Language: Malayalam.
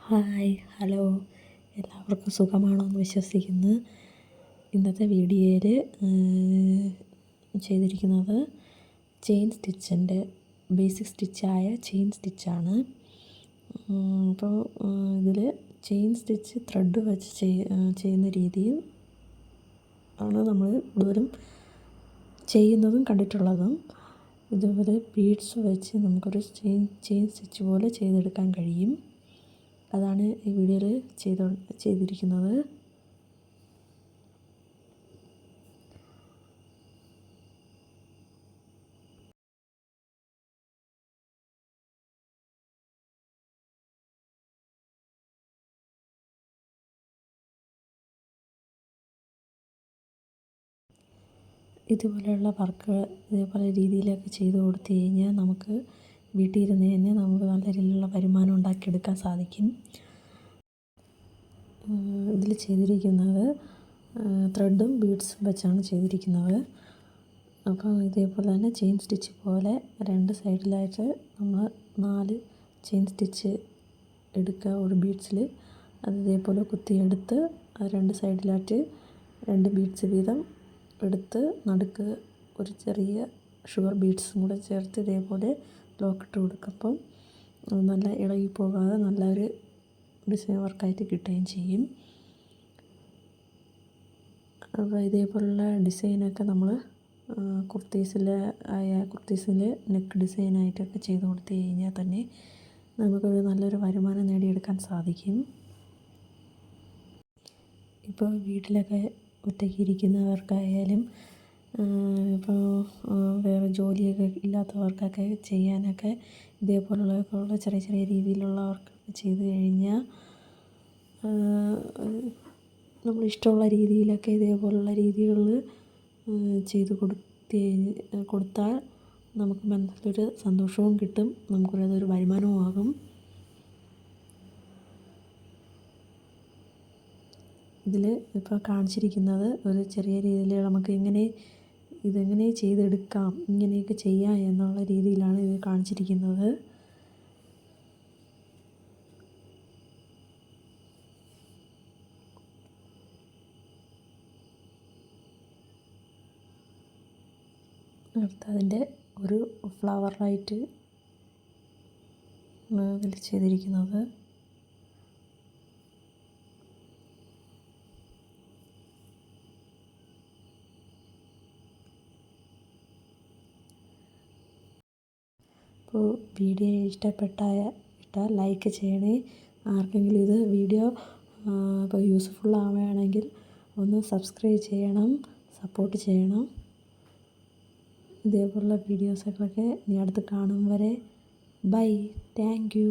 ഹായ് ഹലോ എല്ലാവർക്കും സുഖമാണോ എന്ന് വിശ്വസിക്കുന്നു. ഇന്നത്തെ വീഡിയോയിൽ ചെയ്തിരിക്കുന്നത് ചെയിൻ സ്റ്റിച്ചിൻ്റെ ബേസിക് സ്റ്റിച്ചായ ചെയിൻ സ്റ്റിച്ചാണ്. അപ്പോൾ ഇതിൽ ചെയിൻ സ്റ്റിച്ച് ത്രെഡ് വെച്ച് ചെയ്യുന്ന രീതിയും ആണ് നമ്മൾ കൂടുതലും ചെയ്യുന്നതും കണ്ടിട്ടുള്ളതും. ഇതുപോലെ ബീഡ്സ് വെച്ച് നമുക്കൊരു ചെയിൻ സ്റ്റിച്ച് പോലെ ചെയ്തെടുക്കാൻ കഴിയും. അതാണ് ഈ വീഡിയോയിൽ ചെയ്തിരിക്കുന്നത്. ഇതുപോലെയുള്ള വർക്ക് ഇതേപോലെ രീതിയിലൊക്കെ ചെയ്ത് കൊടുത്തു കഴിഞ്ഞാൽ നമുക്ക് വീട്ടിൽ ഇരുന്ന് തന്നെ നമുക്ക് നല്ല രീതിയിലുള്ള വരുമാനം ഉണ്ടാക്കിയെടുക്കാൻ സാധിക്കും. ഇതിൽ ചെയ്തിരിക്കുന്നത് ത്രെഡും ബീഡ്സും വെച്ചാണ് ചെയ്തിരിക്കുന്നത്. അപ്പോൾ ഇതേപോലെ തന്നെ ചെയിൻ സ്റ്റിച്ച് പോലെ രണ്ട് സൈഡിലായിട്ട് നമ്മൾ 4 ചെയിൻ സ്റ്റിച്ച് എടുക്കുക ഒരു ബീഡ്സിൽ. അത് ഇതേപോലെ കുത്തിയെടുത്ത് അത് രണ്ട് സൈഡിലായിട്ട് 2 ബീഡ്സ് വീതം എടുത്ത് നടുക്ക് ഒരു ചെറിയ ഷുഗർ ബീഡ്സും കൂടെ ചേർത്ത് ഇതേപോലെ ലോക്കിട്ട് കൊടുക്കുമ്പം നല്ല ഇളകി പോകാതെ നല്ലൊരു ഡിസൈൻ വർക്കായിട്ട് കിട്ടുകയും ചെയ്യും. അപ്പോൾ ഇതേപോലുള്ള ഡിസൈനൊക്കെ നമ്മൾ കുർത്തീസിൽ നെക്ക് ഡിസൈനായിട്ടൊക്കെ ചെയ്ത് കൊടുത്തു കഴിഞ്ഞാൽ തന്നെ നമുക്കൊരു നല്ലൊരു വരുമാനം നേടിയെടുക്കാൻ സാധിക്കും. ഇപ്പോൾ വീട്ടിലൊക്കെ ഒറ്റയ്ക്ക് ഇരിക്കുന്നവർക്കായാലും ഇപ്പോൾ വേറെ ജോലിയൊക്കെ ഇല്ലാത്തവർക്കൊക്കെ ചെയ്യാനൊക്കെ ഇതേപോലുള്ള ചെറിയ ചെറിയ രീതിയിലുള്ള വർക്ക് ചെയ്ത് കഴിഞ്ഞാൽ നമ്മളിഷ്ടമുള്ള രീതിയിലൊക്കെ ഇതേപോലുള്ള രീതികളിൽ ചെയ്ത് കൊടുത്താൽ നമുക്ക് മനസ്സിലൊരു സന്തോഷവും കിട്ടും, നമുക്കതൊരു വരുമാനവും ആകും. ഇതിൽ ഇപ്പോൾ കാണിച്ചിരിക്കുന്നത് ഒരു ചെറിയ രീതിയിൽ നമുക്ക് ഇതെങ്ങനെ ചെയ്തെടുക്കാം, ഇങ്ങനെയൊക്കെ ചെയ്യാം എന്നുള്ള രീതിയിലാണ് ഇത് കാണിച്ചിരിക്കുന്നത്. അടുത്തതിൻ്റെ ഒരു ഫ്ലവറായിട്ട് ഇതിൽ ചെയ്തിരിക്കുന്നത്. അപ്പോൾ വീഡിയോ ഇഷ്ടപ്പെട്ടാൽ ലൈക്ക് ചെയ്യണേ. ആർക്കെങ്കിലും ഇത് വീഡിയോ ഇപ്പോൾ യൂസ്ഫുൾ ആവുകയാണെങ്കിൽ ഒന്ന് സബ്സ്ക്രൈബ് ചെയ്യണം, സപ്പോർട്ട് ചെയ്യണം. ഇതേപോലുള്ള വീഡിയോസൊക്കെ ഇനി അടുത്ത് കാണും വരെ ബൈ, താങ്ക് യു.